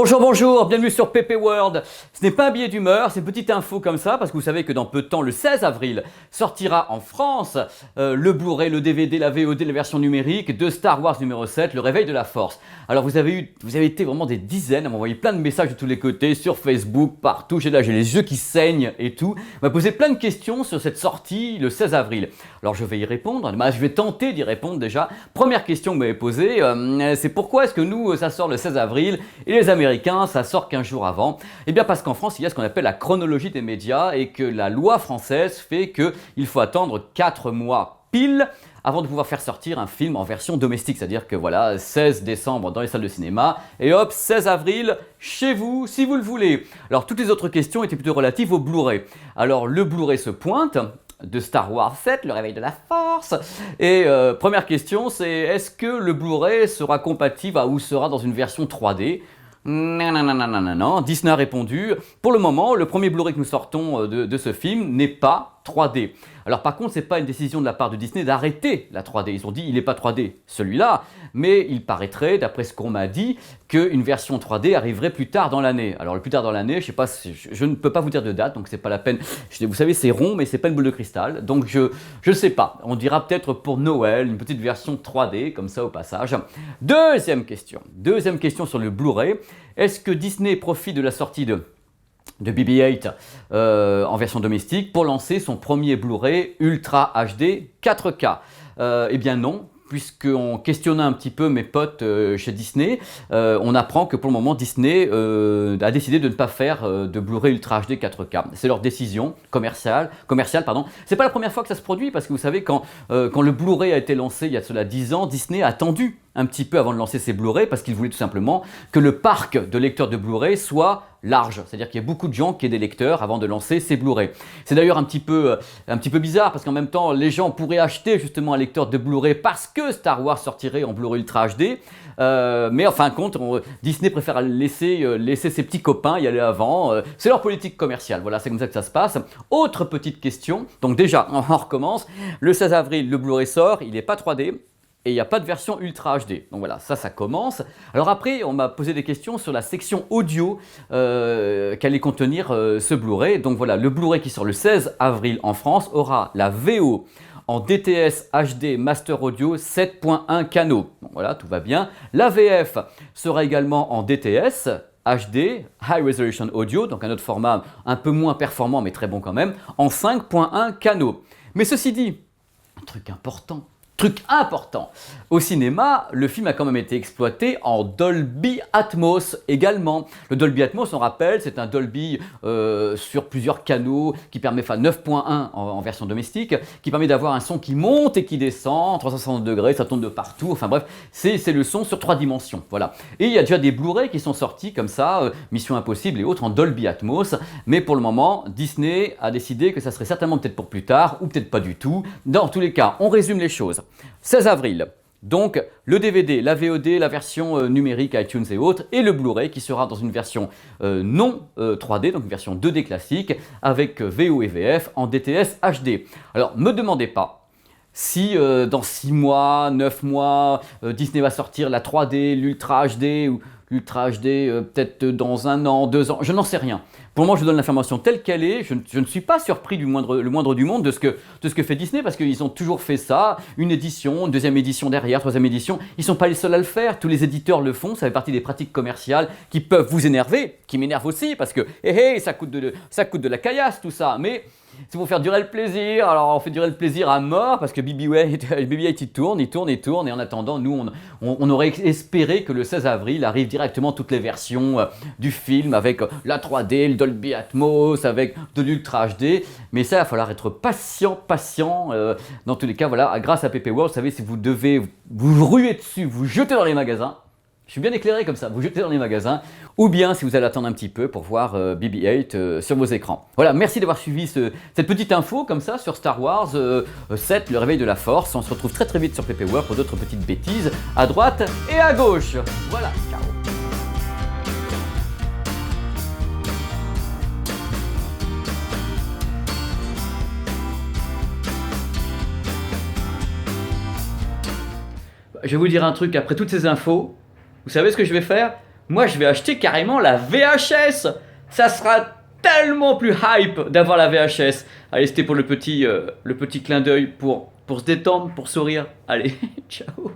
Bonjour, bonjour, bienvenue sur PP World. Ce n'est pas un billet d'humeur, c'est une petite info comme ça, parce que vous savez que dans peu de temps, le 16 avril, sortira en France le Blu-ray, le DVD, la VOD, la version numérique de Star Wars numéro 7, Le Réveil de la Force. Alors vous avez été vraiment des dizaines à m'envoyer plein de messages de tous les côtés, sur Facebook, partout, j'ai les yeux qui saignent et tout. On m'a posé plein de questions sur cette sortie le 16 avril. Alors je vais y répondre, je vais tenter d'y répondre déjà. Première question que vous m'avez posée, c'est pourquoi est-ce que nous, ça sort le 16 avril et les Américains, ça sort 15 jours avant? Eh bien parce qu'en France, il y a ce qu'on appelle la chronologie des médias et que la loi française fait qu'il faut attendre 4 mois pile avant de pouvoir faire sortir un film en version domestique. C'est-à-dire que voilà, 16 décembre dans les salles de cinéma et hop, 16 avril chez vous si vous le voulez. Alors toutes les autres questions étaient plutôt relatives au Blu-ray. Alors le Blu-ray se pointe de Star Wars 7, Le Réveil de la Force. Et première question, c'est est-ce que le Blu-ray sera compatible ou sera dans une version 3D? Non. Disney a répondu, pour le moment, le premier Blu-ray que nous sortons de ce film n'est pas 3D. Alors par contre, ce n'est pas une décision de la part de Disney d'arrêter la 3D. Ils ont dit, il n'est pas 3D celui-là, mais il paraîtrait, d'après ce qu'on m'a dit, qu'une version 3D arriverait plus tard dans l'année. Alors le plus tard dans l'année, je sais pas, je ne peux pas vous dire de date, donc c'est pas la peine. Vous savez, c'est rond, mais c'est pas une boule de cristal, donc je ne sais pas. On dira peut-être pour Noël, une petite version 3D, comme ça au passage. Deuxième question sur le Blu-ray. Est-ce que Disney profite de la sortie de BB-8 en version domestique pour lancer son premier Blu-ray Ultra HD 4K? Eh bien non, puisqu'on questionnait un petit peu mes potes chez Disney, on apprend que pour le moment Disney a décidé de ne pas faire de Blu-ray Ultra HD 4K. C'est leur décision commerciale. C'est pas la première fois que ça se produit, parce que vous savez, quand le Blu-ray a été lancé il y a cela 10 ans, Disney a attendu un petit peu avant de lancer ses Blu-ray, parce qu'il voulait tout simplement que le parc de lecteurs de Blu-ray soit large, c'est-à-dire qu'il y a beaucoup de gens qui aient des lecteurs avant de lancer ces Blu-ray. C'est d'ailleurs un petit peu bizarre, parce qu'en même temps, les gens pourraient acheter justement un lecteur de Blu-ray parce que Star Wars sortirait en Blu-ray Ultra HD, mais en fin de compte, Disney préfère laisser ses petits copains y aller avant. C'est leur politique commerciale, voilà, c'est comme ça que ça se passe. Autre petite question, donc déjà, on recommence. Le 16 avril, le Blu-ray sort, il n'est pas 3D. Et il n'y a pas de version Ultra HD. Donc voilà, ça commence. Alors après, on m'a posé des questions sur la section audio qu'allait contenir ce Blu-ray. Donc voilà, le Blu-ray qui sort le 16 avril en France aura la VO en DTS HD Master Audio 7.1 Cano. Donc voilà, tout va bien. La VF sera également en DTS HD, High Resolution Audio, donc un autre format un peu moins performant mais très bon quand même, en 5.1 Cano. Mais ceci dit, un truc important, au cinéma, le film a quand même été exploité en Dolby Atmos également. Le Dolby Atmos, on rappelle, c'est un Dolby sur plusieurs canaux qui permet, 9.1 en version domestique, qui permet d'avoir un son qui monte et qui descend, 360 degrés, ça tourne de partout, enfin bref, c'est le son sur 3 dimensions, voilà. Et il y a déjà des Blu-ray qui sont sortis comme ça, Mission Impossible et autres en Dolby Atmos, mais pour le moment, Disney a décidé que ça serait certainement peut-être pour plus tard, ou peut-être pas du tout. Dans tous les cas, on résume les choses. 16 avril, donc le DVD, la VOD, la version numérique iTunes et autres, et le Blu-ray qui sera dans une version non 3D, donc une version 2D classique, avec VO et VF en DTS HD. Alors, me demandez pas si dans 6 mois, 9 mois, Disney va sortir la 3D, l'Ultra HD, ou l'Ultra HD peut-être dans 1 an, 2 ans, je n'en sais rien. Pour le moment, je donne l'information telle qu'elle est. Je ne suis pas surpris le moindre du monde de ce que fait Disney, parce qu'ils ont toujours fait ça. Une édition, une deuxième édition derrière, troisième édition. Ils ne sont pas les seuls à le faire. Tous les éditeurs le font. Ça fait partie des pratiques commerciales qui peuvent vous énerver, qui m'énervent aussi, parce que ça coûte de la caillasse tout ça. Mais c'est pour faire durer le plaisir. Alors on fait durer le plaisir à mort, parce que BB-8 il tourne, et en attendant, nous on aurait espéré que le 16 avril arrive directement toutes les versions du film avec la 3D, le Dolby Atmos, avec de l'Ultra HD. Mais ça, il va falloir être patient. Dans tous les cas, voilà, grâce à PP World, vous savez, si vous devez vous ruer dessus, vous jeter dans les magasins. Je suis bien éclairé comme ça, vous jetez dans les magasins, ou bien si vous allez attendre un petit peu pour voir BB-8 sur vos écrans. Voilà, merci d'avoir suivi cette petite info comme ça sur Star Wars 7, Le Réveil de la Force. On se retrouve très vite sur PP World pour d'autres petites bêtises à droite et à gauche. Voilà, ciao. Je vais vous dire un truc, après toutes ces infos, vous savez ce que je vais faire? moi je vais acheter carrément la VHS. Ça sera tellement plus hype d'avoir la VHS. Allez, c'était pour le petit clin d'œil pour se détendre, pour sourire. Allez, ciao.